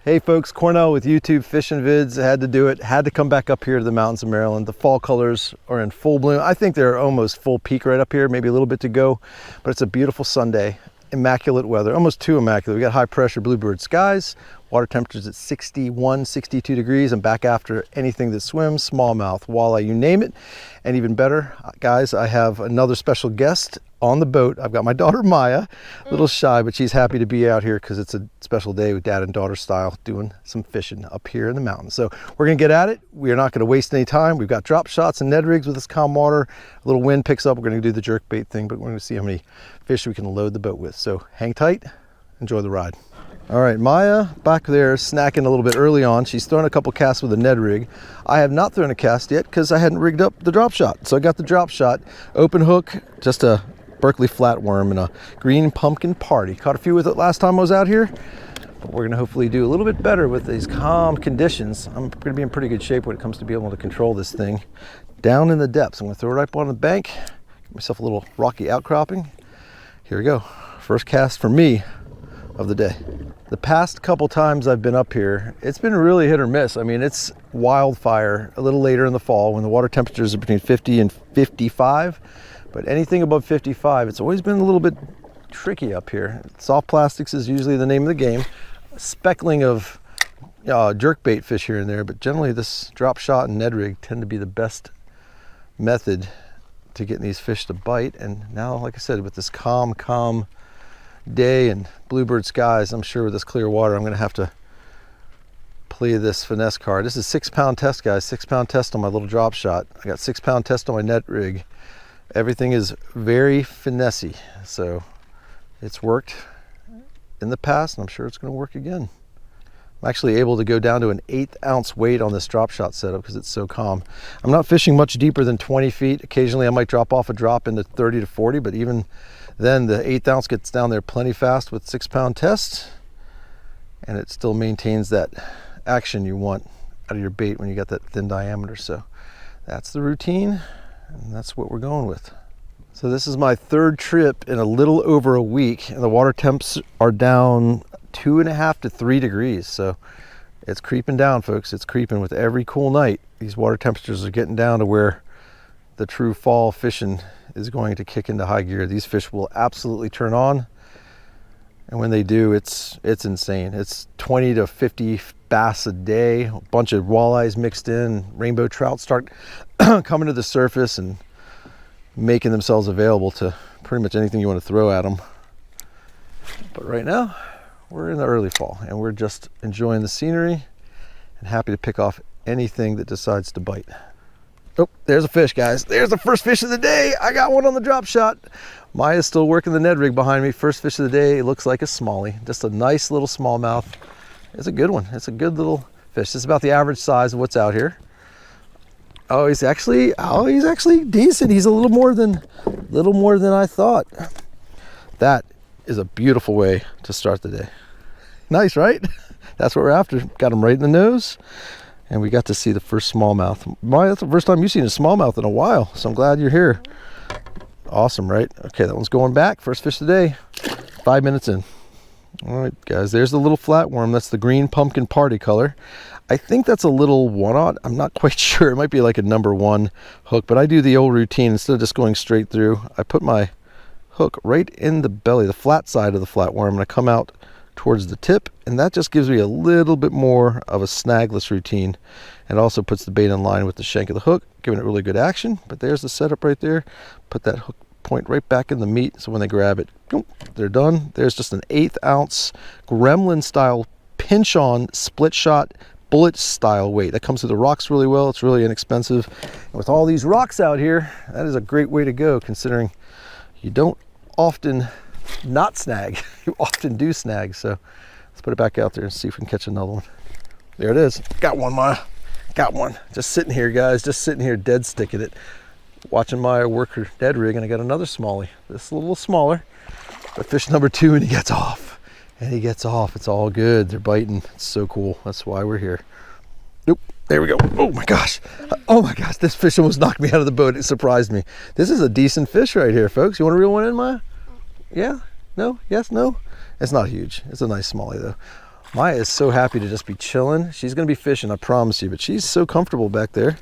Hey folks, Cornell with YouTube Fishing Vids. I had to do it. Had to come back up here to the mountains of Maryland. The fall colors are in full bloom. I think they're almost full peak right up here, maybe a little bit to go, but it's a beautiful Sunday. Immaculate weather, almost too immaculate. We got high pressure bluebird skies. Water temperatures at 61, 62 degrees. I'm back after anything that swims, smallmouth, walleye, you name it. And even better, guys, I have another special guest on the boat. I've got my daughter Maya, a little shy, but she's happy to be out here because it's a special day with dad and daughter style doing some fishing up here in the mountains. So we're gonna get at it. We are not gonna waste any time. We've got drop shots and Ned rigs with this calm water. A little wind picks up. We're gonna do the jerk bait thing, but we're gonna see how many fish we can load the boat with. So hang tight, enjoy the ride. All right, Maya back there snacking a little bit early on. She's thrown a couple casts with a Ned rig. I have not thrown a cast yet because I hadn't rigged up the drop shot. So I got the drop shot, open hook, just a Berkeley flatworm and a green pumpkin party. Caught a few with it last time I was out here, but we're gonna hopefully do a little bit better with these calm conditions. I'm gonna be in pretty good shape when it comes to being able to control this thing down in the depths. I'm gonna throw it right up on the bank, get myself a little rocky outcropping. Here we go, first cast for me of the day. The past couple times I've been up here, it's been really hit or miss. I mean, it's wildfire a little later in the fall when the water temperatures are between 50 and 55, but anything above 55, it's always been a little bit tricky up here. Soft plastics is usually the name of the game. Speckling of jerkbait fish here and there, but generally this drop shot and Ned rig tend to be the best method to getting these fish to bite. And now, like I said, with this calm day and bluebird skies, I'm sure with this clear water, I'm gonna have to play this finesse card. This is 6 pound test, guys. 6 pound test on my little drop shot. I got 6 pound test on my Ned rig. Everything is very finessey. So it's worked in the past and I'm sure it's gonna work again. I'm actually able to go down to an 1/8 ounce weight on this drop shot setup because it's so calm. I'm not fishing much deeper than 20 feet. Occasionally I might drop off a drop into 30 to 40, but even then the 1/8 ounce gets down there plenty fast with 6 pound test, and it still maintains that action you want out of your bait when you got that thin diameter. So that's the routine, and that's what we're going with. So this is my third trip in a little over a week, and the water temps are down 2.5 to 3 degrees. So it's creeping down, folks. It's creeping with every cool night. These water temperatures are getting down to where the true fall fishing is going to kick into high gear. These fish will absolutely turn on, and when they do, it's insane. It's 20 to 50 bass a day, a bunch of walleyes mixed in. Rainbow trout start coming to the surface and making themselves available to pretty much anything you want to throw at them. But right now we're in the early fall and we're just enjoying the scenery and happy to pick off anything that decides to bite. Oh, there's a fish, guys. There's the first fish of the day. I got one on the drop shot. Maya's still working the Ned rig behind me. First fish of the day. It looks like a smallie. Just a nice little smallmouth. It's a good one. It's a good little fish. It's about the average size of what's out here. Oh, he's actually decent. He's a little more than I thought. That is a beautiful way to start the day. Nice, right? That's what we're after. Got him right in the nose. And we got to see the first smallmouth. Maya, that's the first time you've seen a smallmouth in a while, so I'm glad you're here. Awesome, right? Okay, that one's going back. First fish of the day, 5 minutes in. All right, guys, there's the little flatworm. That's the green pumpkin party color. I think that's a little 1/0. I'm not quite sure. It might be like a number 1 hook, but I do the old routine. Instead of just going straight through, I put my hook right in the belly, the flat side of the flatworm, and I come out towards the tip, and that just gives me a little bit more of a snagless routine, and also puts the bait in line with the shank of the hook, giving it really good action. But there's the setup right there. Put that hook point right back in the meat, so when they grab it, boom, they're done. There's just an 1/8 ounce gremlin style pinch on split shot bullet style weight. That comes through the rocks really well. It's really inexpensive, and with all these rocks out here, that is a great way to go, considering you don't often not snag. You often do snag. So let's put it back out there and see if we can catch another one. There it is. Got one, Maya. Got one. Just sitting here, guys. Just sitting here dead sticking it. Watching Maya work her Ned rig, and I got another smallie. This a little smaller, but fish number 2, and he gets off. And he gets off. It's all good. They're biting. It's so cool. That's why we're here. Nope. There we go. Oh my gosh. Oh my gosh. This fish almost knocked me out of the boat. It surprised me. This is a decent fish right here, folks. You want to reel one in, Maya? Yeah? No? Yes? No? It's not huge. It's a nice smallie though. Maya is so happy to just be chilling. She's gonna be fishing, I promise you, but she's so comfortable back there,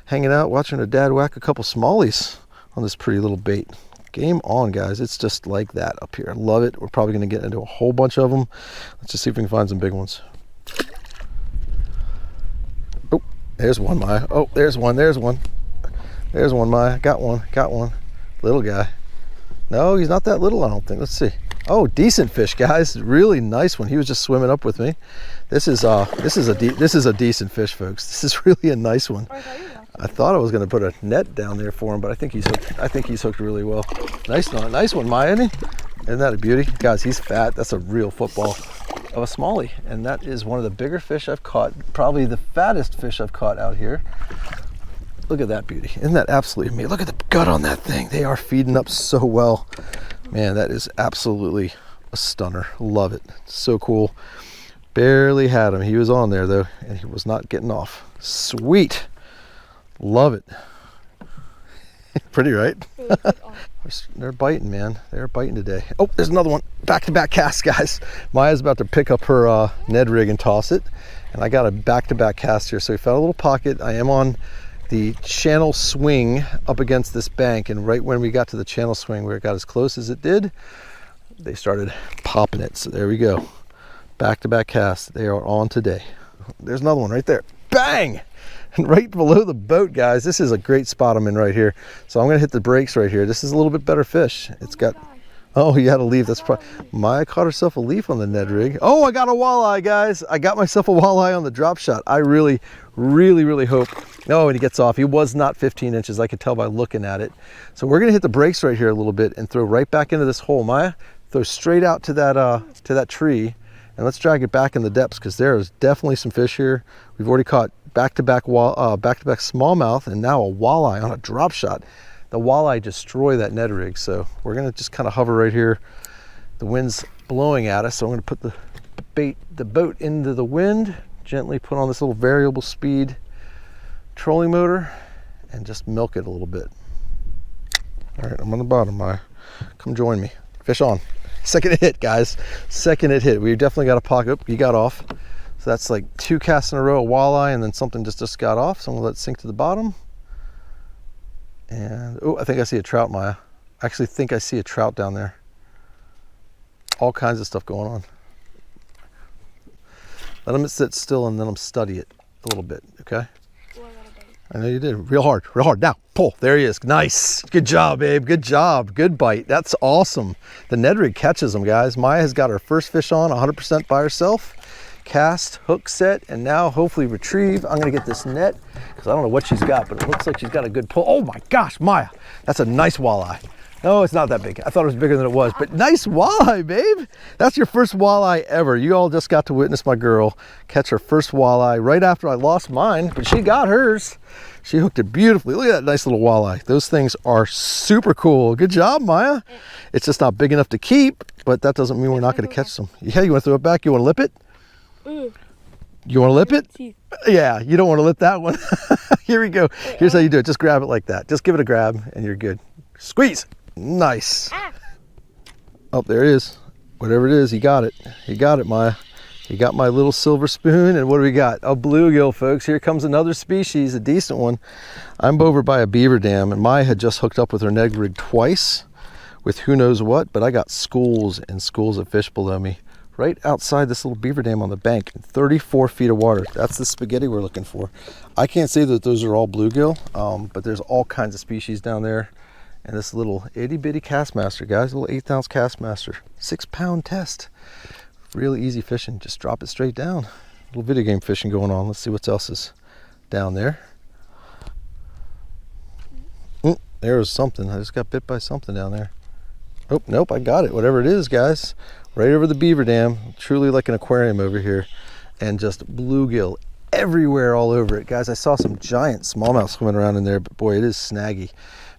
hanging out, watching her dad whack a couple smallies on this pretty little bait. Game on, guys. It's just like that up here. I love it. We're probably gonna get into a whole bunch of them. Let's just see if we can find some big ones. Oh, there's one, Maya. Oh, there's one, there's one. There's one, Maya. Got one, got one. Little guy. No, he's not that little, I don't think. Let's see. Oh, decent fish, guys. Really nice one. He was just swimming up with me. This is a decent fish, folks. This is really a nice one. I thought I was going to put a net down there for him, but I think he's hooked really well. Nice one, Maya, isn't he? Isn't that a beauty? Guys, he's fat. That's a real football of a smallie, and that is one of the bigger fish I've caught. Probably the fattest fish I've caught out here. Look at that beauty. Isn't that absolutely amazing? Look at the gut on that thing. They are feeding up so well. Man, that is absolutely a stunner. Love it. So cool. Barely had him. He was on there though, and he was not getting off. Sweet. Love it. Pretty, right? They're biting, man. They're biting today. Oh, there's another one. Back-to-back cast, guys. Maya's about to pick up her Ned rig and toss it, and I got a back-to-back cast here. So we found a little pocket. I am on the channel swing up against this bank, and right when we got to the channel swing where it got as close as it did, they started popping it. So there we go. Back-to-back cast. They are on today. There's another one right there. Bang! And right below the boat, guys. This is a great spot I'm in right here. So I'm gonna hit the brakes right here. This is a little bit better fish. It's got, oh, you had a leaf. That's probably, Maya caught herself a leaf on the Ned rig. Oh, I got a walleye, guys. I got myself a walleye on the drop shot. I really hope. No, when he gets off, he was not 15 inches. I could tell by looking at it. So we're gonna hit the brakes right here a little bit and throw right back into this hole. Maya, throw straight out to that tree, and let's drag it back in the depths, because there is definitely some fish here. We've already caught back-to-back smallmouth, and now a walleye on a drop shot. The walleye destroy that Ned rig, so we're gonna just kind of hover right here. The wind's blowing at us, so I'm gonna put the boat into the wind, gently put on this little variable speed trolling motor, and just milk it a little bit. All right, I'm on the bottom, Maya. Come join me. Fish on. Second hit, guys. Second hit. We definitely got a pocket. He got off. So that's like 2 casts in a row, a walleye, and then something just got off. So I'm gonna let it sink to the bottom. And, oh, I think I see a trout, Maya. I actually think I see a trout down there. All kinds of stuff going on. Let him sit still and then study it a little bit, okay? I know you did. Real hard, real hard. Now, pull. There he is. Nice. Good job, babe. Good job. Good bite. That's awesome. The Ned rig catches them, guys. Maya has got her first fish on 100% by herself. Cast, hook set, and now hopefully retrieve. I'm going to get this net because I don't know what she's got, but it looks like she's got a good pull. Oh my gosh, Maya. That's a nice walleye. No, it's not that big. I thought it was bigger than it was, but nice walleye, babe. That's your first walleye ever. You all just got to witness my girl catch her first walleye right after I lost mine, but she got hers. She hooked it beautifully. Look at that nice little walleye. Those things are super cool. Good job, Maya. It's just not big enough to keep, but that doesn't mean we're not going to catch them. Yeah, you want to throw it back? You want to lip it? You want to lip it? Yeah, you don't want to lip that one. Here we go. Here's how you do it. Just grab it like that. Just give it a grab and you're good. Squeeze. Nice. Oh, there it is. Whatever it is, he got it. He got it, Maya. He got my little silver spoon, and what do we got? A bluegill, folks. Here comes another species, a decent one. I'm over by a beaver dam, and Maya had just hooked up with her Ned rig twice with who knows what, but I got schools and schools of fish below me right outside this little beaver dam on the bank, 34 feet of water. That's the spaghetti we're looking for. I can't say that those are all bluegill, but there's all kinds of species down there. And this little itty bitty Castmaster, guys, a little 1/8 ounce Castmaster, 6-pound test. Really easy fishing, just drop it straight down. A little video game fishing going on. Let's see what else is down there. There was something. I just got bit by something down there. Oh, nope, I got it. Whatever it is, guys. Right over the beaver dam. Truly like an aquarium over here. And just bluegill everywhere all over it. Guys, I saw some giant smallmouth swimming around in there, but boy, it is snaggy.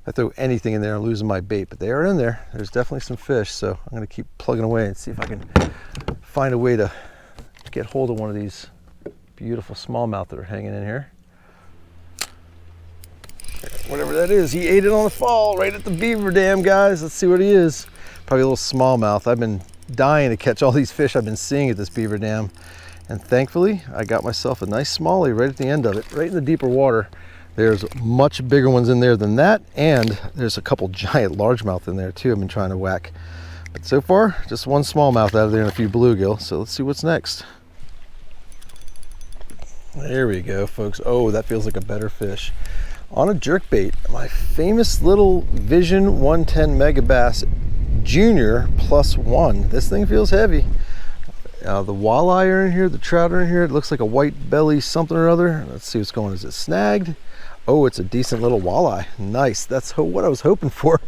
I throw anything in there, I'm losing my bait, but they are in there. There's definitely some fish, so I'm gonna keep plugging away and see if I can find a way to get hold of one of these beautiful smallmouth that are hanging in here. Whatever that is, he ate it on the fall right at the beaver dam, guys. Let's see what he is. Probably a little smallmouth. I've been dying to catch all these fish I've been seeing at this beaver dam. And thankfully, I got myself a nice smallie right at the end of it, right in the deeper water. There's much bigger ones in there than that, and there's a couple giant largemouth in there too I've been trying to whack. But so far, just one smallmouth out of there and a few bluegill, so let's see what's next. There we go, folks. Oh, that feels like a better fish. On a jerkbait, my famous little Vision 110 Megabass Junior +1. This thing feels heavy. The walleye are in here, the trout are in here. It looks like a white belly something or other. Let's see what's going on. Is it snagged? Oh, it's a decent little walleye. Nice. That's what I was hoping for.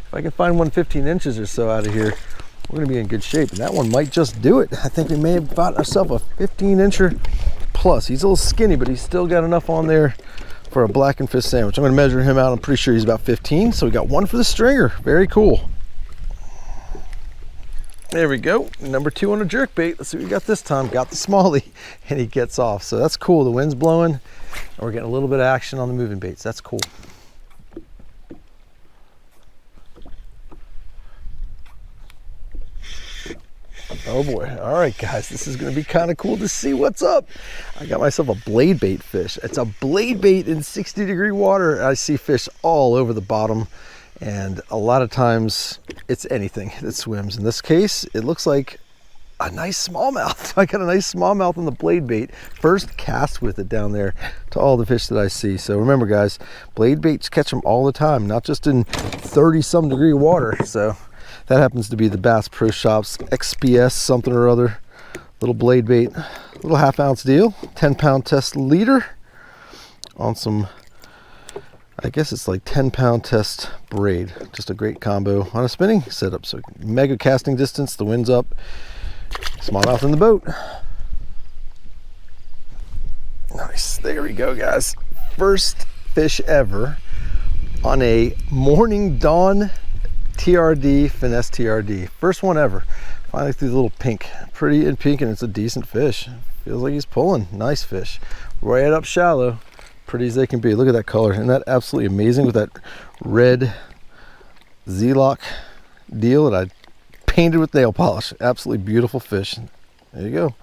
If I can find one 15 inches or so out of here, we're going to be in good shape. And that one might just do it. I think we may have got ourselves a 15-incher plus. He's a little skinny, but he's still got enough on there for a blackened fish sandwich. I'm going to measure him out. I'm pretty sure he's about 15. So we got one for the stringer. Very cool. There we go. Number 2 on a jerkbait. Let's see what we got this time. Got the smallie, and he gets off. So that's cool. The wind's blowing, and we're getting a little bit of action on the moving baits. That's cool. Oh boy. All right, guys, this is going to be kind of cool to see what's up. I got myself a blade bait fish. It's a blade bait in 60-degree water. I see fish all over the bottom, and a lot of times it's anything that swims. In this case, it looks like a nice smallmouth. I got a nice smallmouth on the blade bait. First cast with it down there to all the fish that I see. So remember, guys, blade baits catch them all the time, not just in 30-some degree water. So that happens to be the Bass Pro Shops XPS something or other little blade bait, little half-ounce deal, 10-pound test leader on some, I guess it's like 10-pound test braid. Just a great combo on a spinning setup. So mega casting distance, the wind's up, smallmouth in the boat. Nice. There we go, guys. First fish ever on a Morning Dawn TRD, finesse TRD. First one ever. Finally through the little pink. Pretty in pink, and it's a decent fish. Feels like he's pulling. Nice fish. Right up shallow. Pretty as they can be. Look at that color. Isn't that absolutely amazing with that red Z-Lock deal that I painted with nail polish? Absolutely beautiful fish. There you go.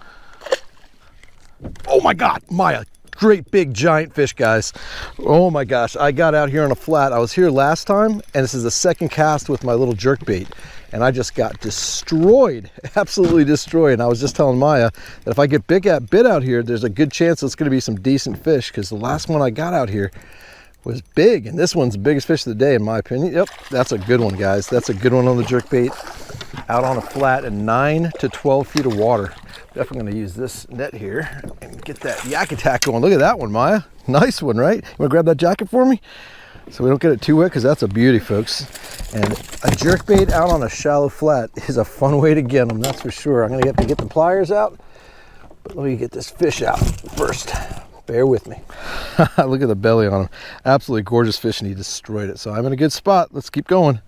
Oh my God, Maya. Great big giant fish, guys. Oh my gosh, I got out here on a flat. I was here last time, and this is the second cast with my little jerkbait, and I just got destroyed, absolutely destroyed. And I was just telling Maya that if I get bit out here, there's a good chance it's going to be some decent fish, because the last one I got out here was big, and this one's the biggest fish of the day in my opinion. Yep, that's a good one, guys. That's a good one on the jerkbait, out on a flat in 9 to 12 feet of water. Definitely going to use this net here and get that yak attack going. Look at that one, Maya. Nice one, right? You want to grab that jacket for me so we don't get it too wet, because that's a beauty, folks. And a jerkbait out on a shallow flat is a fun way to get them, that's for sure. I'm going to have to get the pliers out, but let me get this fish out first. Bear with me. Look at the belly on him. Absolutely gorgeous fish, and he destroyed it. So I'm in a good spot. Let's keep going.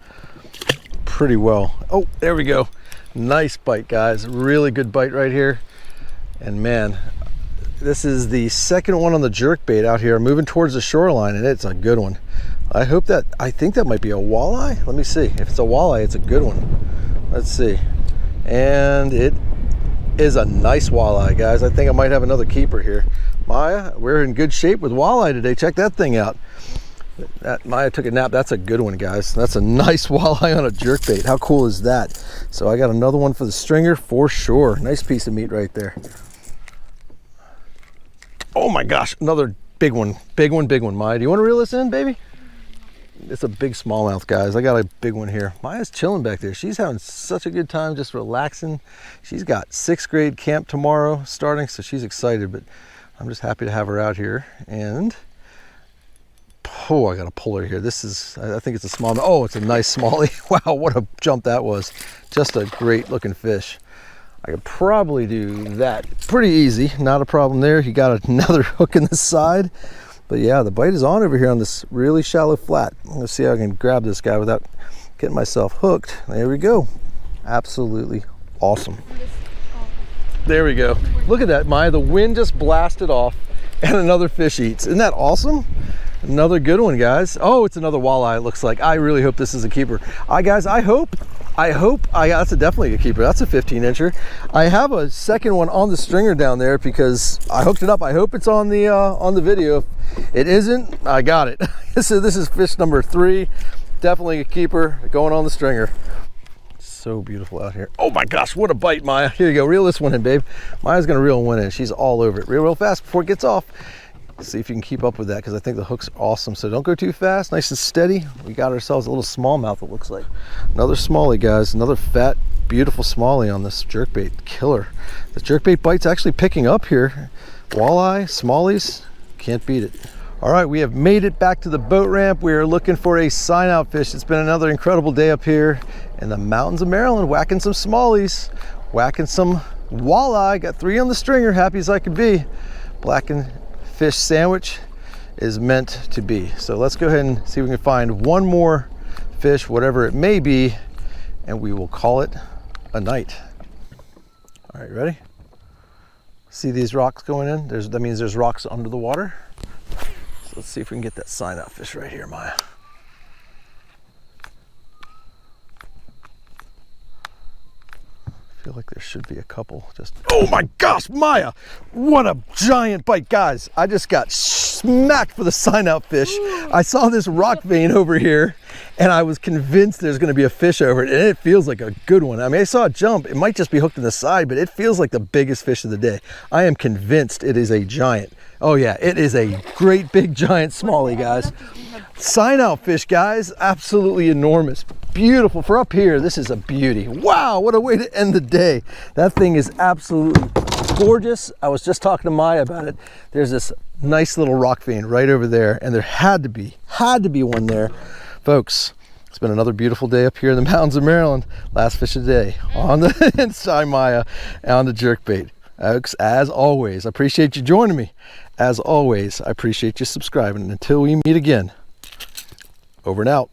Pretty well. Oh, there we go. Nice bite, guys. Really good bite right here. And man, this is the second one on the jerkbait out here. I'm moving towards the shoreline, and it's a good one. I think that might be a walleye. Let me see. If it's a walleye, it's a good one. Let's see. And it is a nice walleye, guys. I think I might have another keeper here. Maya, we're in good shape with walleye today. Check that thing out. Maya took a nap. That's a good one, guys. That's a nice walleye on a jerkbait. How cool is that? So I got another one for the stringer for sure. Nice piece of meat right there. Oh my gosh, another big one. Big one, big one. Maya, do you want to reel this in, baby? It's a big smallmouth, guys. I got a big one here. Maya's chilling back there. She's having such a good time, just relaxing. She's got 6th grade camp tomorrow starting, so she's excited, but I'm just happy to have her out here. And oh, I got a puller here. This is, I think it's a smallmouth. Oh, it's a nice smallie. Wow, what a jump that was. Just a great looking fish. I could probably do that pretty easy. Not a problem there. He got another hook in the side. But yeah, the bite is on over here on this really shallow flat. Let's see how I can grab this guy without getting myself hooked. There we go. Absolutely awesome. There we go. Look at that, Maya. The wind just blasted off and another fish eats. Isn't that awesome? Another good one, guys. Oh, it's another walleye, it looks like. I really hope this is a keeper. Guys, I hope I hope that's definitely a keeper. That's a 15-incher. I have a second one on the stringer down there because I hooked it up. I hope it's on the video. If it isn't, I got it. So this is fish number 3. Definitely a keeper going on the stringer. So beautiful out here. Oh my gosh, what a bite, Maya. Here you go, reel this one in, babe. Maya's gonna reel one in. She's all over it. Reel real fast before it gets off. See if you can keep up with that, because I think the hook's awesome. So don't go too fast, nice and steady. We got ourselves a little smallmouth, it looks like. Another smallie, guys, another fat, beautiful smallie on this jerkbait. Killer. The jerkbait bite's actually picking up here. Walleye, smallies, can't beat it. All right, we have made it back to the boat ramp. We are looking for a sign out fish. It's been another incredible day up here in the mountains of Maryland, whacking some smallies, whacking some walleye. Got 3 on the stringer, happy as I could be. Blackened fish sandwich is meant to be. So let's go ahead and see if we can find one more fish, whatever it may be, and we will call it a night. All right, ready? See these rocks going in? That means there's rocks under the water. Let's see if we can get that sign out fish right here, Maya. I feel like there should be a couple. Just, oh my gosh, Maya! What a giant bite, guys! I just got smacked for the sign out fish. I saw this rock vein over here, and I was convinced there's going to be a fish over it, and it feels like a good one. I mean, I saw it jump. It might just be hooked in the side, but it feels like the biggest fish of the day. I am convinced it is a giant. Oh yeah, it is a great big giant smallie, guys. Sign out fish, guys, absolutely enormous. Beautiful for up here. This is a beauty. Wow, what a way to end the day. That thing is absolutely gorgeous. I was just talking to Maya about it. There's this nice little rock vein right over there, and there had to be one there. Folks, it's been another beautiful day up here in the mountains of Maryland. Last fish of the day on the inside Maya on the jerkbait. Folks, as always, I appreciate you joining me. As always, I appreciate you subscribing. Until we meet again, over and out.